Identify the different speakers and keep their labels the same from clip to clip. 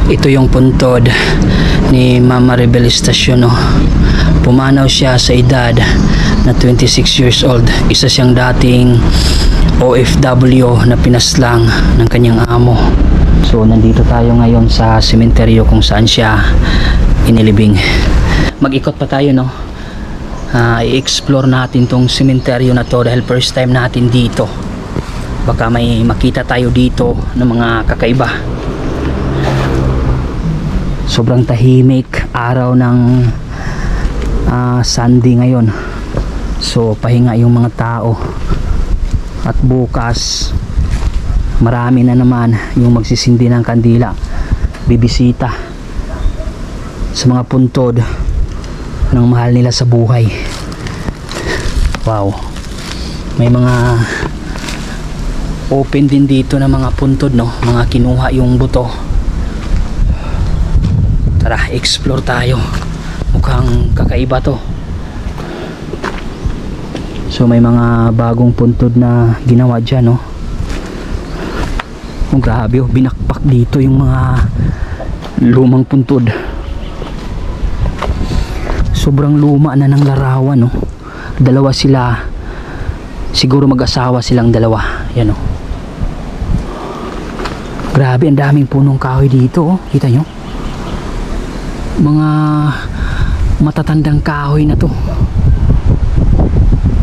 Speaker 1: Ito yung puntod ni Mama Rebel Estacion, no? Pumanaw siya sa edad na 26 years old. Isa siyang dating OFW na pinaslang ng kanyang amo. So nandito tayo ngayon sa sementeryo kung saan siya inilibing. Mag-ikot pa tayo, no? I-explore natin tong sementeryo na to dahil first time natin dito. Baka may makita tayo dito ng mga kakaiba. Sobrang tahimik, araw ng Sunday ngayon. So pahinga yung mga tao. At bukas marami na naman yung magsisindi ng kandila, bibisita sa mga puntod ng mahal nila sa buhay. Wow, may mga open din dito na mga puntod, no? Mga kinuha yung buto. Tara, explore tayo. Mukhang kakaiba to. So may mga bagong puntod na ginawa dyan, no? Oh, grabe, oh, binakpak dito yung mga lumang puntod. Sobrang luma na ng larawan, no? Dalawa sila, siguro mag-asawa silang dalawa. Yan, oh. Grabe, ang daming punong kahoy dito, oh. Kita nyo? Mga matatandang kahoy na to.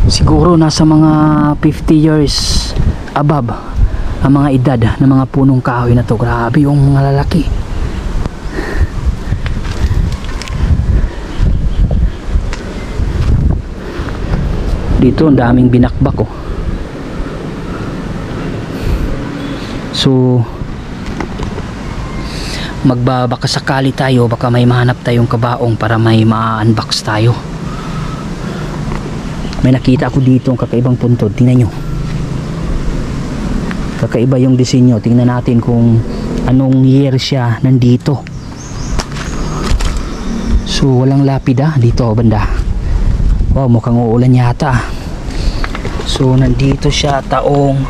Speaker 1: Siguro nasa mga 50 years above ang mga edad ng mga punong kahoy na to. Grabe yung mga lalaki. Dito ang daming binakbak, oh. So magbabaka sakali tayo, baka may mahanap tayong kabaong para may ma-unbox tayo. May nakita ako dito ang kakaibang puntod. Tingnan nyo, kakaiba yung disenyo. Tingnan natin kung anong year siya nandito. So walang lapida dito banda. Wow, mukhang uulan yata. So nandito siya taong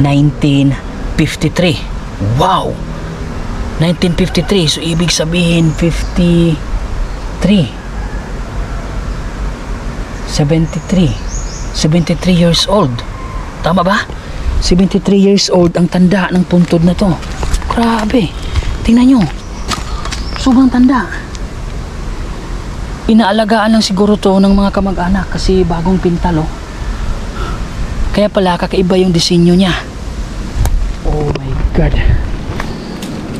Speaker 1: 1953. Wow, 1953. So ibig sabihin 73 years old. Tama ba? 73 years old ang tanda ng puntod na to. Grabe, tingnan nyo, sobrang tanda. Inaalagaan lang siguro to ng mga kamag-anak kasi bagong pintalo. Kaya pala kakaiba yung disenyo niya. Oh my God,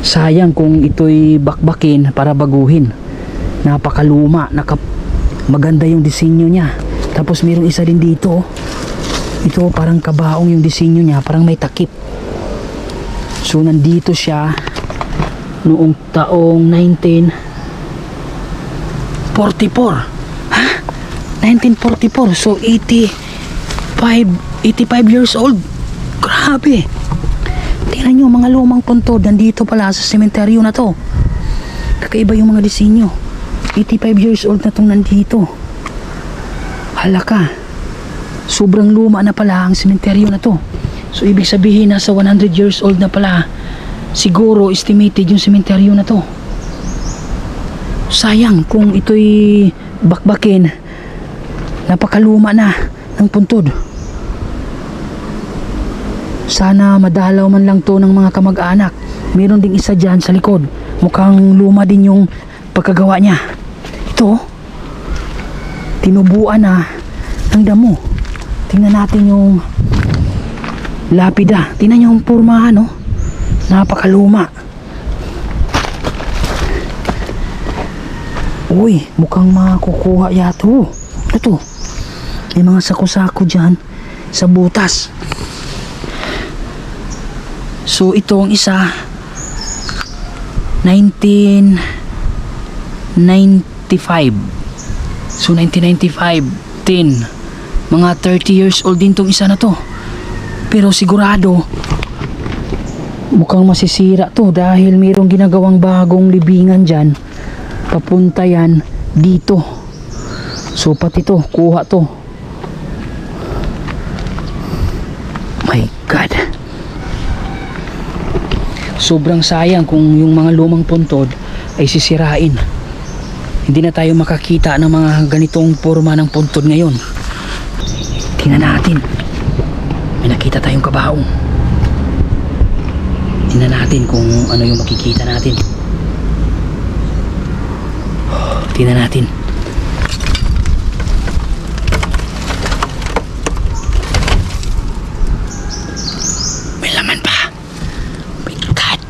Speaker 1: sayang kung ito'y bakbakin para baguhin. Napakaluma, maganda yung disenyo niya. Tapos mayroong isa din dito. Ito parang kabaong yung disenyo niya, parang may takip. So nandito siya noong taong 1944. Ha? 1944. So 85 years old. Grabe. Tingnan nyo, mga lumang puntod nandito pala sa sementeryo na to. Kakaiba yung mga disenyo. 85 years old na tong nandito. Halaka, sobrang luma na pala ang sementeryo na to. So ibig sabihin nasa 100 years old na pala siguro estimated yung sementeryo na to. Sayang kung ito'y bakbakin. Napakaluma na ng puntod. Sana madalaw man lang to ng mga kamag-anak. Meron ding isa dyan sa likod. Mukhang luma din yung pagkagawa niya. Ito, tinubuan na ng damo. Tingnan natin yung lapida. Tingnan yung pormahan, no? Napakaluma. Uy, mukhang makukuha yato. Ito, may mga sako-sako dyan sa butas. So ito ang isa, 1995. So 1995, 10, mga 30 years old din tong isa na to. Pero sigurado mukhang masisira to dahil mayroong ginagawang bagong libingan dyan. Papunta yan dito. So pati to, kuha to. My God. sobrang sayang kung yung mga lumang puntod ay sisirain. Hindi na tayo makakita ng mga ganitong forma ng puntod ngayon. Tingnan natin. May nakita tayong kabaong. Tingnan natin kung ano yung makikita natin. Tingnan natin. May laman pa. My God.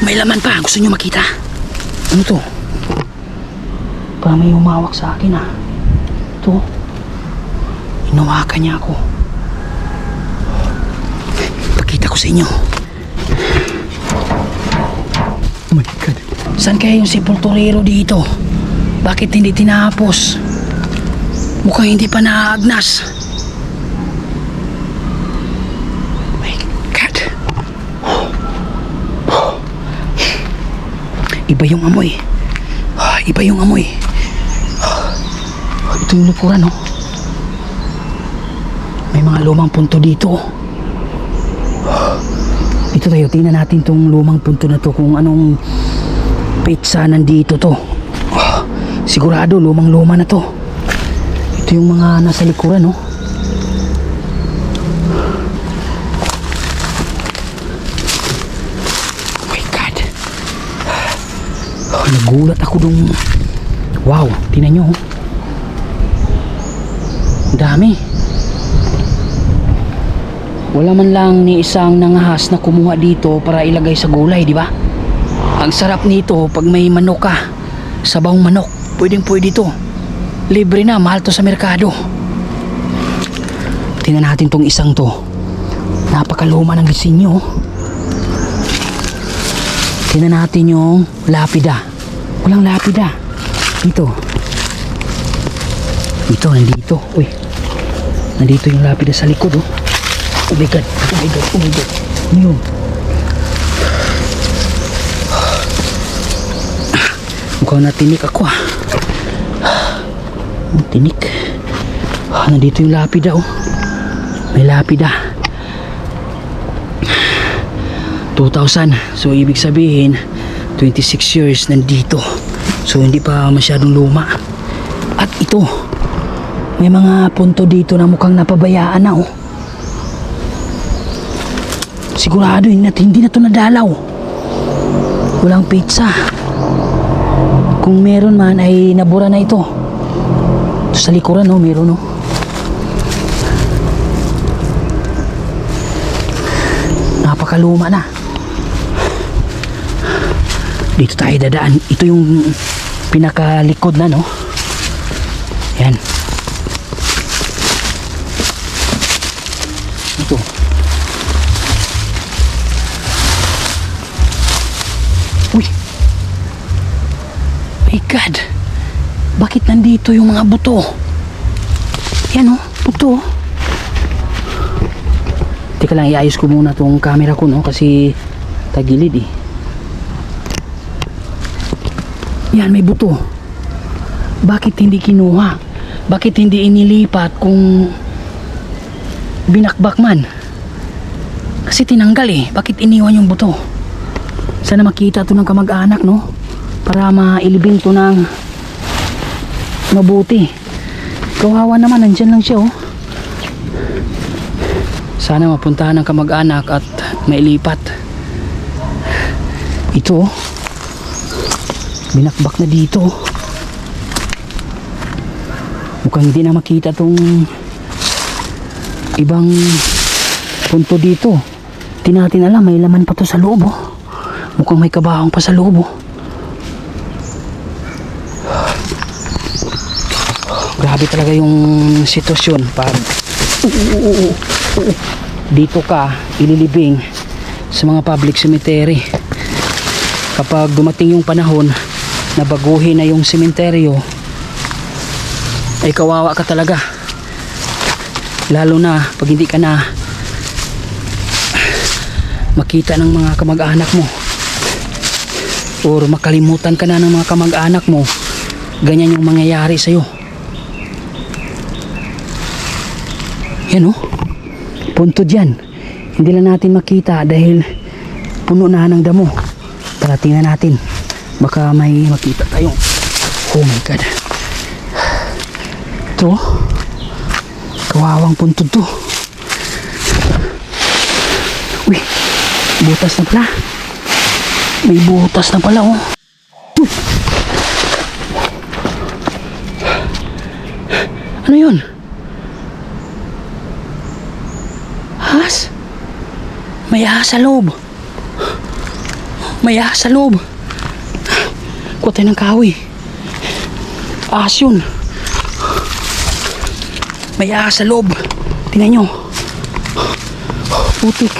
Speaker 1: May laman pa. Gusto nyo makita? Ano to? Parang may humawak sa akin ah. Ito. Inawakan niya ako. Pakita ko sa inyo. Oh my God. Saan kaya yung sepulturero dito? Bakit hindi tinapos? Mukhang hindi pa naaagnas. My God. Iba yung amoy. Iba yung amoy. Ito yung likuran, oh. May mga lumang punto dito. Dito tayo, tingnan natin tong lumang punto na to kung anong pizza nandito to. Sigurado lumang luma na to. Ito yung mga nasa likuran, oh. Oh my God. Nagulat ako dong. Wow, tingnan nyo, oh. Dami. Wala man lang ni isang nangahas na kumuha dito para ilagay sa gulay, di ba? Ang sarap nito pag may manok ka. Sabang manok, pwedeng pwede to. Libre na, mahal to sa merkado. Tingnan natin tong isang to. Napakaluma ng disenyo. Tingnan natin yung lapida. Walang lapida. Dito. Ito, nandito. Uy. Nandito yung lapida sa likod, oh. Oh my God. Oh my God. Oh my God. Ano yun? Mukhang natinik ako, ah. Tinik. Nandito yung lapida, oh. May lapida. 2,000. So, ibig sabihin, 26 years nandito. So, hindi pa masyadong luma. At ito, may mga punto dito na mukhang napabayaan na, oh. Sigurado hindi na ito nadalaw. Walang pizza. Kung meron man ay nabura na ito. Ito sa likuran, no, meron, no. Napakaluma na. Dito tayo dadaan. Ito yung pinakalikod na, no. Yan. Ito. Uy. My God. Bakit nandito yung mga buto? Yan, oh. Buto. Teka lang, iayos ko muna tong camera ko, no, kasi tagilid, eh. Yan, may buto. Bakit hindi kinuha? Bakit hindi inilipat kung binakbak man? Kasi tinanggal, eh. Bakit iniwan yung buto? Sana makita to ng kamag-anak, no? Para mailibing to ng mabuti. Kawawa naman, nandyan lang siya, oh. Sana mapuntahan ng kamag-anak at mailipat. Ito, oh. Binakbak na dito. Mukhang hindi na makita tong ibang punto dito. Di natin alam, may laman pa to sa loob, oh. Mukhang may kabahong pa sa loob, oh. Grabe talaga yung sitwasyon pag dito ka ililibing sa mga public cemetery. Kapag dumating yung panahon na baguhin na yung sementeryo, ay kawawa ka talaga. Lalo na pag hindi ka na makita ng mga kamag-anak mo or makalimutan ka na ng mga kamag-anak mo. Ganyan yung mangyayari sa'yo. Yan, oh. Punto dyan. Hindi lang natin makita dahil puno na ng damo. Tara, tingnan natin. Baka may makita tayong, oh my god, ito, kawawang puntod to. Uy, butas na pala. May butas na pala, oh. Ano yun? Ahas? May ahas sa loob. May ahas sa loob. Kuha tayo ng kahoy. Ahas yun. May ahas sa loob. Tingnan nyo. Putik.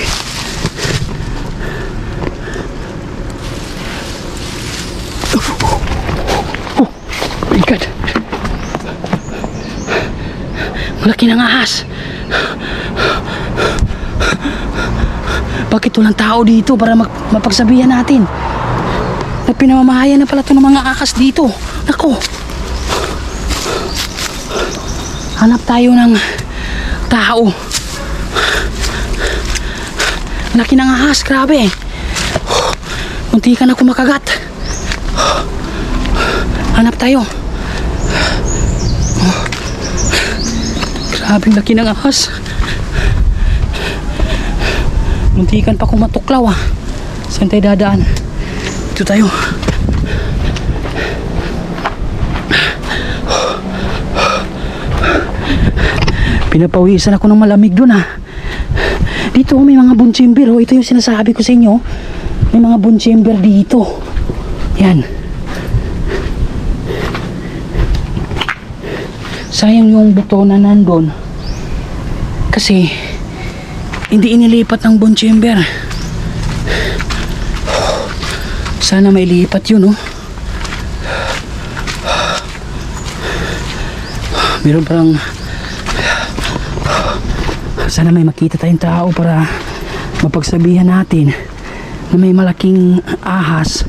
Speaker 1: Oh my god. Malaki ng ahas. Bakit walang tao dito para mapagsabihan natin? Pinamamahayan na pala ito ng mga ahas dito. Nako. Hanap tayo ng tao. Laki ng ahas, grabe. Muntikan ako makagat. Hanap tayo. Grabe laki ng ahas. Muntikan pa akong matuklaw ah. Saan tayo dadaan? Dito tayo. Pinapawisan ako ng malamig dun ah. Dito may mga bunchimber oh. Ito yung sinasabi ko sa inyo. May mga bunchimber dito. Yan. Sayang yung buto na nandun. Kasi hindi inilipat ng bunchimber. Sana may lipat yun, oh. Meron parang, sana may makita tayong tao para mapagsabihan natin na may malaking ahas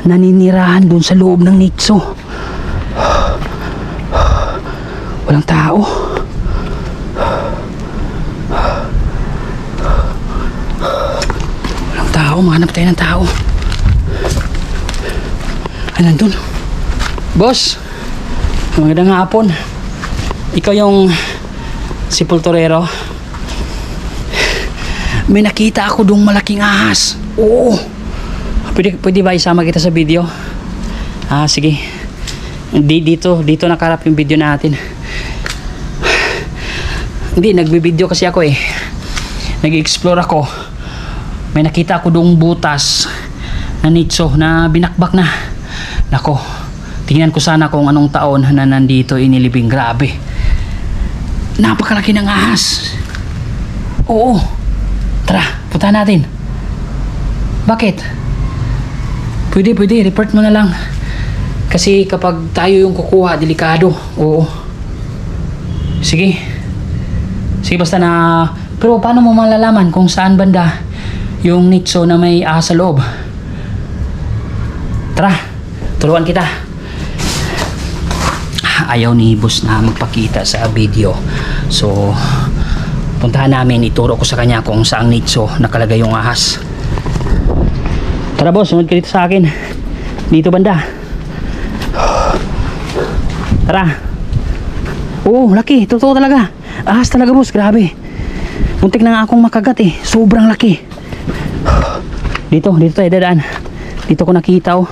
Speaker 1: naninirahan dun sa loob ng nitso. Walang tao. Walang tao, mahanap tayo ng tao. Ay, nandun. Boss, magandang hapon. Ikaw yung sepulturero? May nakita ako dong malaking ahas. Oo. Pwede ba isama kita sa video? Ah, sige. Dito nakarap yung video natin. Hindi, nagbibideo kasi ako eh. Nag-explore ako. May nakita ako dong butas na nitso na binakbak na. Nako, tingnan ko sana kung anong taon na nandito inilibing. Grabe. Napakalaki ng ahas. Oo. Tara, punta natin. Bakit? Pwede, report mo na lang. Kasi kapag tayo yung kukuha, delikado. Oo. Sige. Sige, basta na... Pero paano mo malalaman kung saan banda yung nitso na may ahas sa loob? Tara, turuan kita. Ayaw ni boss na magpakita sa video. So, puntahan namin, ituro ko sa kanya kung saang nitso nakalagay yung ahas. Tara boss, sunod ka dito sa akin. Dito banda. Tara. Oo, laki, totoo talaga. Ahas talaga boss, grabe. Muntik na nga akong makagat eh. Sobrang laki. Dito tayo dadaan. Dito ko nakita oh.